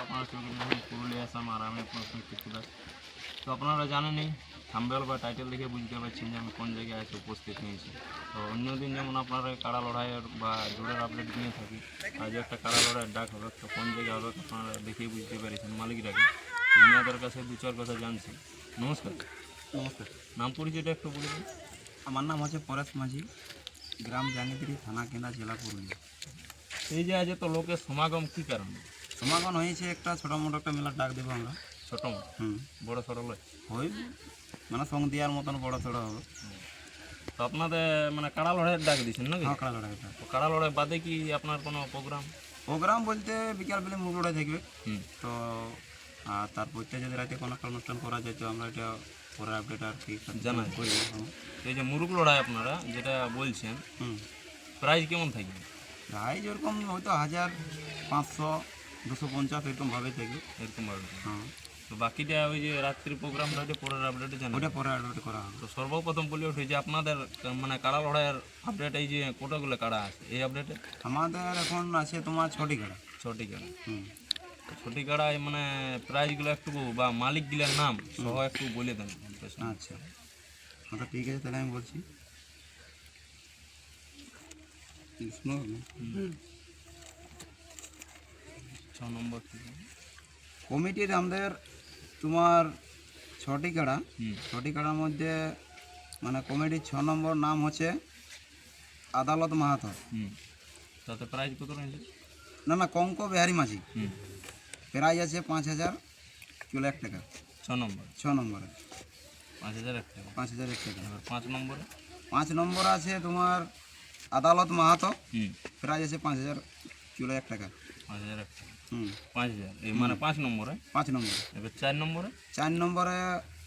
আপনারা চলে গেছেন পুরুলিয়া আসাম আর আমি আপনার সঙ্গে কৃষ্ণদাস। তো আপনারা জানেনই থাম্বনেল বা টাইটেল দেখে বুঝতে পারছেন যে আমি কোন জায়গায় এসে উপস্থিত নিয়েছি। তো অন্যদিন যেমন আপনারা কাড়া লড়াইয়ের বা জোরের আপডেট দিয়ে থাকি, আজ একটা কাড়া লড়াইয়ের ডাক হবে, তো কোন জায়গায় হবে আপনারা দেখেই বুঝতে পেরেছেন মালিকরাকে। ইনাদের কাছে দু চার কথা জানছি। নমস্কার। নমস্কার, নাম পরিচয়টা একটু বলে দিন। আমার নাম হচ্ছে পরেশ মাঝি, গ্রাম জাঙ্গিদিরি, থানা কেনা, জেলা পুরুলিয়া। এই যে আজ তো লোকের সমাগম কী কারণে? সমাগম হয়েছে একটা ছোটো মোটো একটা মেলার ডাক দেবো আমরা। ছোটো বড় ছোটো লয় ওই মানে সঙ্গ দেওয়ার মতন বড় ছোটো হবে। তো আপনাদের মানে কাড়া লড়াইয়ের ডাক দিচ্ছেন নাকি? হ্যাঁ, কাড়া লড়াই। তো কাড়া লড়াই বাদে কি আপনার কোনো প্রোগ্রাম? প্রোগ্রাম বলতে বিকাল বেলা মুখ লড়াই থাকবে। হুম। তো আর তারপরতে যদি রাতে কোনো একটা অনুষ্ঠান করা যায় তো আমরা এটা পরে আপডেট আর কি জানাই। করি। এই যে মুরুগ লড়াই আপনারা যেটা বলছেন, প্রাইস কেমন থাকবে? প্রাইজ ওরকম হয়তো 1000, 500, 250 এরকমভাবে থাকবে। এরকমভাবে। হ্যাঁ, তো বাকিটা ওই যে রাত্রির প্রোগ্রামটা ওইটা পরের আপডেটে জানাই। ওটা পরে আপডেট করা হবে। তো সর্বপ্রথম বলে ওঠে যে আপনাদের মানে কাড়া লড়াইয়ের আপডেট, এই যে কতগুলো কাড়া আছে এই আপডেটে? আমাদের এখন আছে তোমার 6টি কাড়া। 6টি কাড়া। হুম। 6টি কাড়ায় মানে প্রাইসগুলো একটু বা মালিকগুলোর নাম সহ একটু বলে দেন। আচ্ছা, আচ্ছা, ঠিক আছে, তাহলে আমি বলছি। শুনো, 6 নম্বর কমিটির আমাদের তোমার 6টি কাড়া। হুম। 6টি কাড়ার মধ্যে মানে কমিটির 6 নম্বর নাম হচ্ছে আদালত মাহাতো। হুম। তাতে প্রাইস কত রয়েছে? না, কঙ্ক বিহারি মাঝি। হুম। প্রাইজ আছে 5001 টাকা। 6 নম্বর 6 নম্বরে 5001 টাকা। 5001 টাকা। এবার 5 নম্বরে? 5 নম্বর আছে তোমার আদালত মাহাতো, হুম। প্রাইজ আছে 5001 টাকা। 5001 টাকা। হুম। 5000 এই মানে 5 নম্বরে। 5 নম্বর। এবার 4 নম্বরে? 4 নম্বরে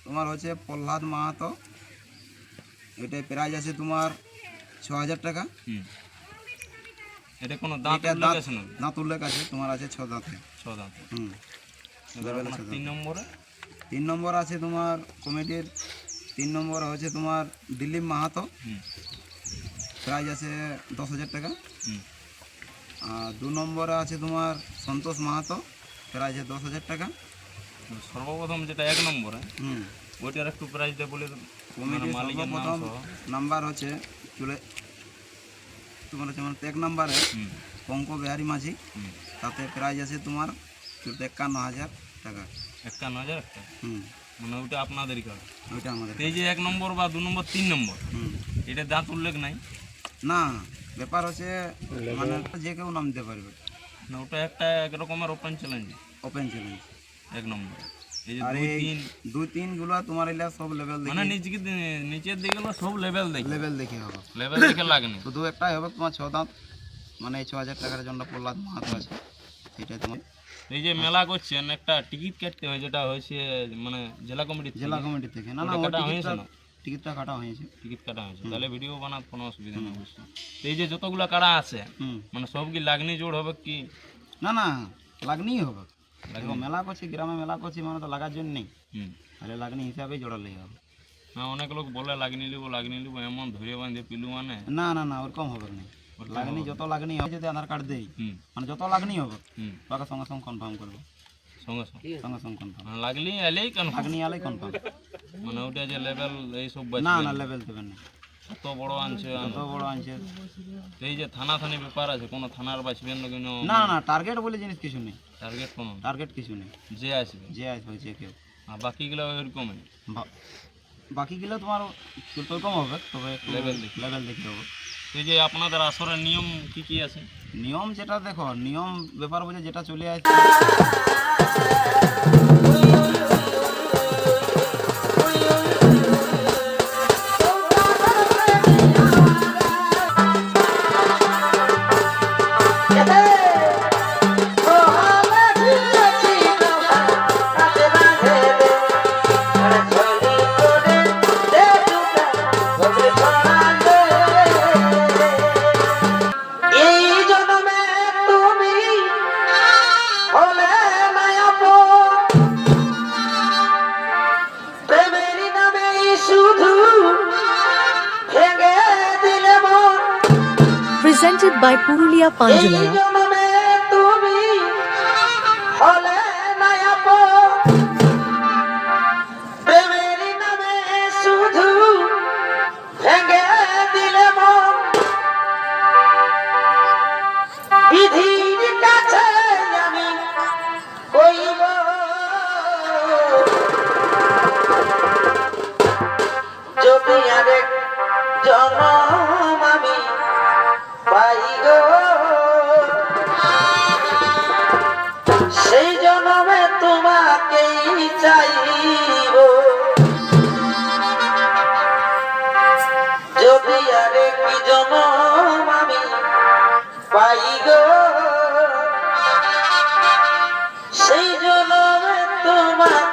তোমার হচ্ছে প্রহ্লাদ মাহাতো, এটাই প্রাইজ আছে তোমার 6000 টাকা। হুম। এটা কোনো দাঁত এটা উল্লেখ আছে না? দাঁত উল্লেখ আছে, তোমার আছে 6 দাঁতে। 6 দাঁত। হুম। এবার আপনার 3 নম্বরে? 3 নম্বর আছে তোমার কমিটির 3 নম্বর হচ্ছে তোমার দিলীপ মাহাতো, হুম। প্রাইজ আছে 10,000 টাকা। হুম। আর 2 নম্বরে আছে তোমার সন্তোষ মাহাতো, প্রাইজ আছে 10,000 টাকা। সর্বপ্রথম যেটা 1 নম্বরে, হুম। ওইটার একটু প্রাইসটা বলে দেন। কমিটির মালিকের নাম সর্বপ্রথম সহ। নাম্বার হচ্ছে তোমার হচ্ছে মানে 1 নম্বরে হুম। কঙ্ক বিহারি মাঝি, হুম। তাতে প্রাইজ আছে তোমার 51,000 টাকা। 51,000 টাকা। হুম। মানে ওইটা আপনাদেরই কার্ড। ওইটা আমাদের। এই যে 1 নম্বর বা 2 নম্বর 3 নম্বর, হুম। এটা দাঁত উল্লেখ নাই না, ব্যাপার হচ্ছে মানে যে কেউ নাম দিতে পারবে। না, ওটা একটা এক রকমের ওপেন চ্যালেঞ্জ। Open challenge. 1 নম্বর এই যে আর 2 এই 3 2-3 গুলা তোমার এলা সব লেভেল মানে দেখে, নিচের দিকে গেলো সব লেভেল দেখে। লেভেল দেখে হবে। লেভেল দেখে লাগেনি। শুধু একটাই হবে তোমার 6 দাঁত, মানে এই 6,000 টাকার জন্য প্রহ্লাদ মাহাতো আছে, সেটাই তোমার। এই যে মেলা করছেন একটা টিকিট কাটতে হয়, যেটা হয়েছে মানে জেলা কমিটি জেলা কমিটি থেকে। না, ওটা ওই কাটা হয়েছে না? টিকিটটা কাটা হয়েছে। টিকিট কাটা হয়েছে, তাহলে ভিডিও বানাতে কোনো অসুবিধা নেই অবশ্যই। তো এই যে যতগুলো কাড়া আছে হুম। মানে সব কি লাগনি জোড় হবে কি? না, লাগনিই হবে। দেখো মেলা করছি, গ্রামে মেলা করছি মানে তো লাগার জন্য নেই, হুম। তাহলে লাগনি হিসাবেই জোড়ালেই হবে। হ্যাঁ, অনেক লোক বলে লাগনি লিবো এমন ধরে বাঁধে পিলু মানে। না, ওরকম হবে না। লাগনি যত লাগনি হয় যদি আধার কার্ড দেই, হুম। মানে যত লাগনি হবে হুম। তাকে সঙ্গে সঙ্গে কনফার্ম করবো। সঙ্গে সঙ্গে সঙ্গে সঙ্গে কনফার্ম। মানে লাগলি এলেই কেন লাগনি আলেই কনফার্ম। মানে ওটা যে লেভেল এইসব না, বাঁচবে লেভেল দেবেন না। কত বড় আনছে যত বড় আনছে। এই যে থানা ব্যাপার আছে, কোনো থানার বাঁচবেন না কেন? না, টার্গেট বলে জিনিস কিছু নেই। টার্গেট কোনো না। টার্গেট কিছু নেই। যে আসবে যে আসবে যে কেউ। আর বাকিগুলো ওইরকমই বাকিগুলো তোমার ওরকম হবে, তবে লেভেল লেভেল দেখতে হবে। এই যে আপনাদের আসরের নিয়ম কি কি আছে? নিয়ম যেটা দেখো, নিয়ম ব্যাপার বলে যেটা চলে আসছে, presented by Purulia Panjala. তোমাকেই চাইব, যদি আরেক জনম আমি পাই গো, সেই জনমে তোমাকে